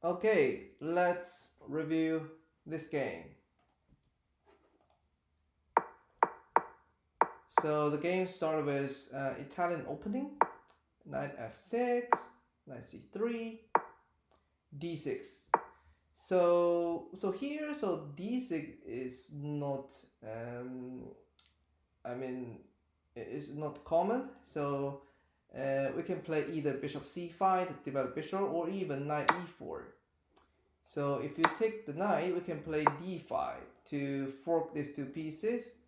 Okay, let's review this game. So the game started with Italian opening, knight f6, knight c3, d6. So d6 is not I mean it's not common. So we can play either bishop c5 to develop bishop or even knight e4. So if you take the knight, we can play d5 to fork these two pieces.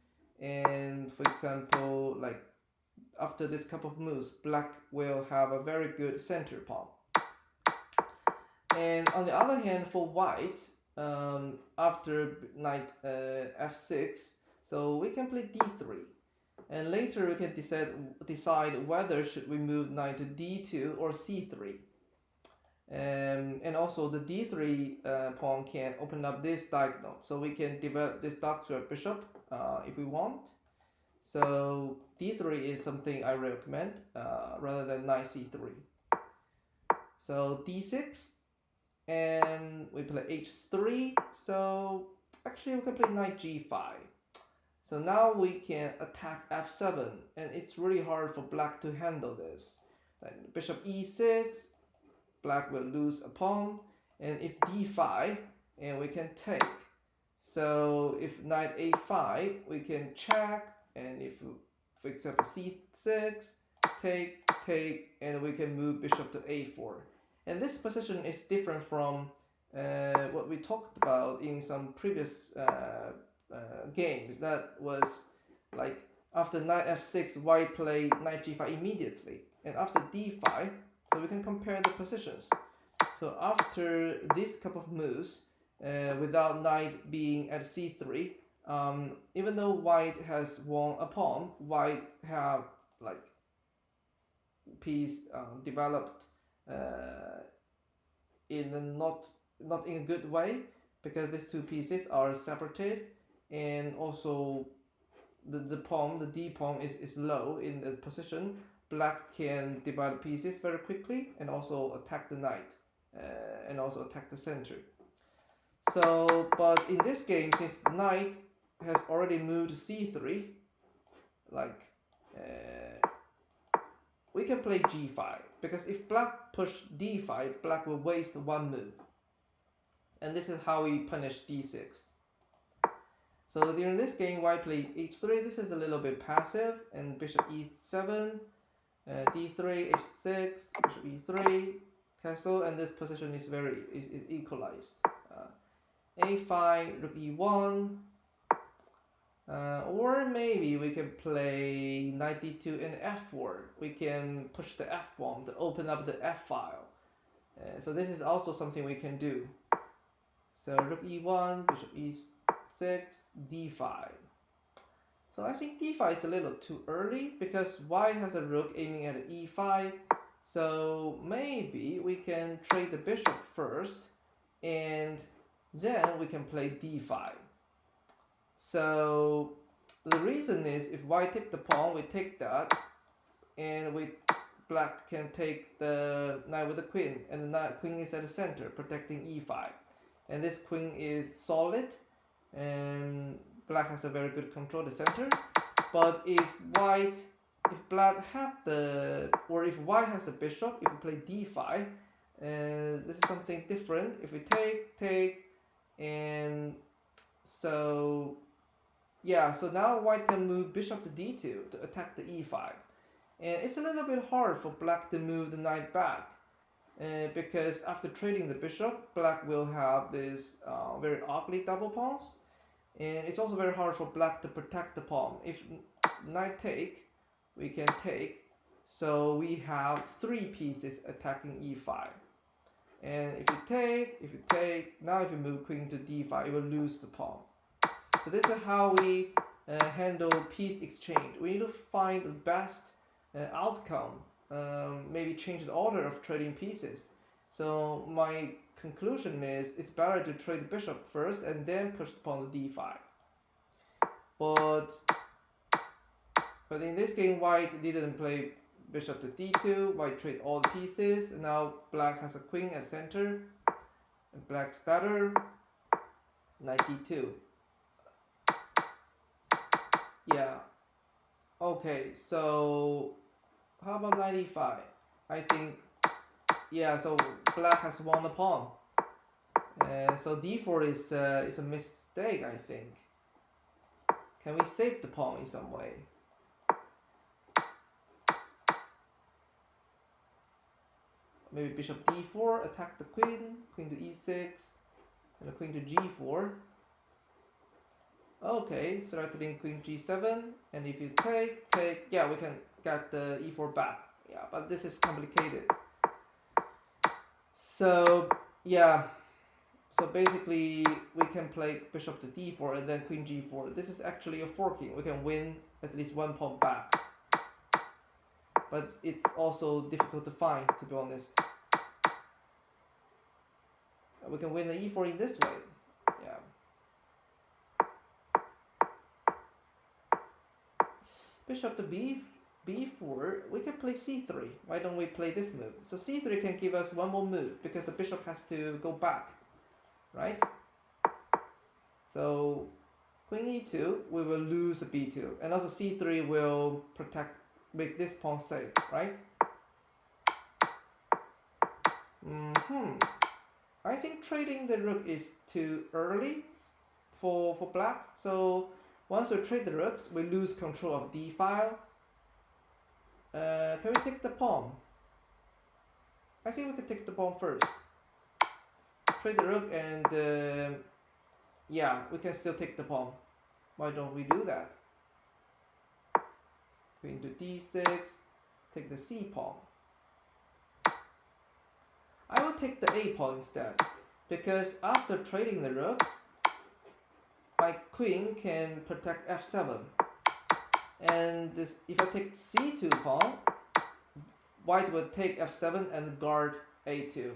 And for example, like after this couple of moves, black will have a very good center pawn. And on the other hand, for white, after knight f6, so we can play d3. And later we can decide whether should we move knight to d2 or c3. And also the d3 pawn can open up this diagonal, so we can develop this doctorate bishop if we want. So d3 is something I recommend rather than knight c3. So d6, and we play h3. So actually we can play knight g5. So now we can attack f7, and it's really hard for black to handle this. Like bishop e6, black will lose a pawn, and if d5, and we can take. So if knight a5, we can check, and if, for example, c6, take, and we can move bishop to a4. And this position is different from what we talked about in some previous games. That was like after knight f6, white played knight g5 immediately, and after d5, so we can compare the positions. So after this couple of moves, without knight being at c3, even though white has won a pawn, white have like piece developed in a not in a good way, because these two pieces are separated, and also the d pawn is low in the position. Black can divide pieces very quickly and also attack the knight and also attack the center. So, but in this game, since knight has already moved c3, like we can play g5, because if black push d5, black will waste one move. And this is how we punish d6. So during this game, white played h3. This is a little bit passive, and bishop e7, d3, h6, bishop e3, castle, and this position is very equalized. a5, rook e1, or maybe we can play knight d2 and f4. We can push the f pawn to open up the f file. So this is also something we can do. So rook e1, bishop e6, d5. So I think d5 is a little too early, because white has a rook aiming at e5. So maybe we can trade the bishop first, and then we can play d5. So the reason is, if white take the pawn, we take that, and black can take the knight with the queen, and the queen is at the center protecting e5. And this queen is solid, and black has a very good control of the center. But if white has a bishop, if we play d5, this is something different. If we take, and so yeah, so now white can move bishop to d2 to attack the e5, and it's a little bit hard for black to move the knight back. Because after trading the bishop, black will have this very ugly double pawns, and it's also very hard for black to protect the pawn. If knight take, we can take, so we have three pieces attacking e5. And if you take, now if you move queen to d5, you will lose the pawn. So this is how we handle piece exchange. We need to find the best outcome. Maybe change the order of trading pieces. So my conclusion is, it's better to trade the bishop first and then push the pawn to d5. But in this game, white didn't play bishop to d2. White trade all the pieces, and now black has a queen at center. And black's better. 92. Yeah. Okay, so how about 95? I think, yeah, so black has won a pawn. So d4 is a mistake, I think. Can we save the pawn in some way? Maybe bishop d4, attack the queen, queen to e6, and a queen to g4. Okay, threatening queen g7, and if you take, yeah, we can get the e4 back. Yeah, but this is complicated. So, yeah, so basically we can play bishop to d4 and then queen g4. This is actually a forking. We can win at least one pawn back. But it's also difficult to find, to be honest. We can win the e4 in this way. Yeah. Bishop to b4, we can play c3. Why don't we play this move? So c3 can give us one more move because the bishop has to go back, right? So queen e2, we will lose b2, and also c3 will make this pawn safe, right? I think trading the rook is too early for black. So once we trade the rooks, we lose control of d file. Can we take the pawn? I think we can take the pawn first. Trade the rook and yeah, we can still take the pawn. Why don't we do that? Queen to d6, take the c pawn. I will take the a pawn instead, because after trading the rooks, my queen can protect f7. And this, if I take c2 pawn, white will take f7 and guard a2.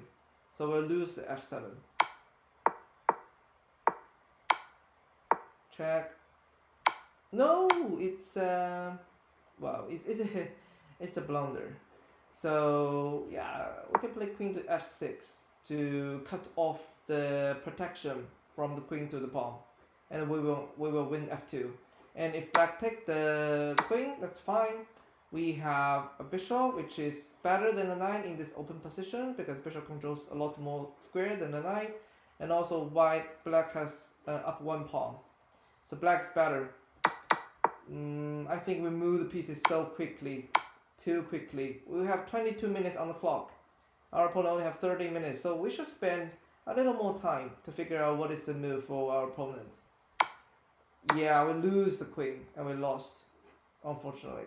So we'll lose the f7. Check. No, it's well, it's a blunder. So yeah, we can play queen to f6 to cut off the protection from the queen to the pawn, and we will win f2. And if black take the queen, that's fine. We have a bishop, which is better than the knight in this open position because bishop controls a lot more square than the knight, and also black has up one pawn, so black's better. I think we move the pieces so quickly, too quickly. We have 22 minutes on the clock. Our opponent only have 30 minutes, so we should spend a little more time to figure out what is the move for our opponent. Yeah, we lose the queen and we lost, unfortunately.